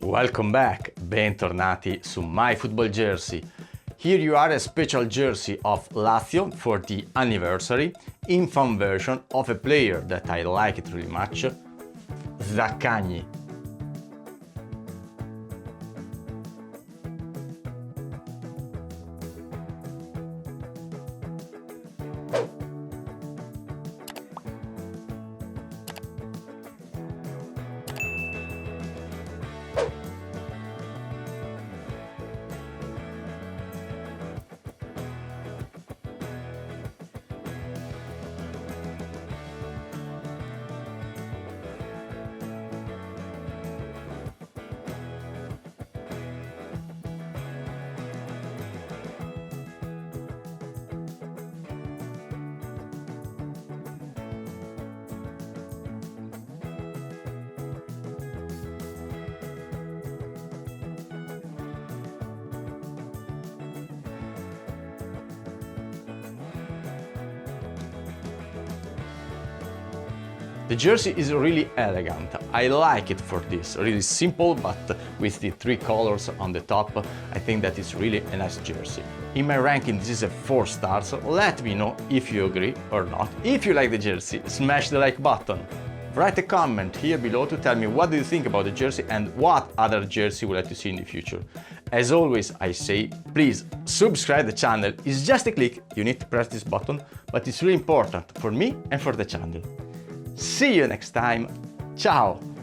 Welcome back, bentornati su My Football Jersey. Here you are a special jersey of Lazio for the anniversary in fan version of a player that I like it really much, Zaccagni. The jersey is really elegant. I like it for this. Really simple, but with the 3 colors on the top, I think that it's really a nice jersey. In my ranking, this is a 4 stars. Let me know if you agree or not. If you like the jersey, smash the like button. Write a comment here below to tell me what do you think about the jersey and what other jersey you would like to see in the future. As always, I say, please subscribe the channel. It's just a click. You need to press this button, but it's really important for me and for the channel. See you next time. Ciao!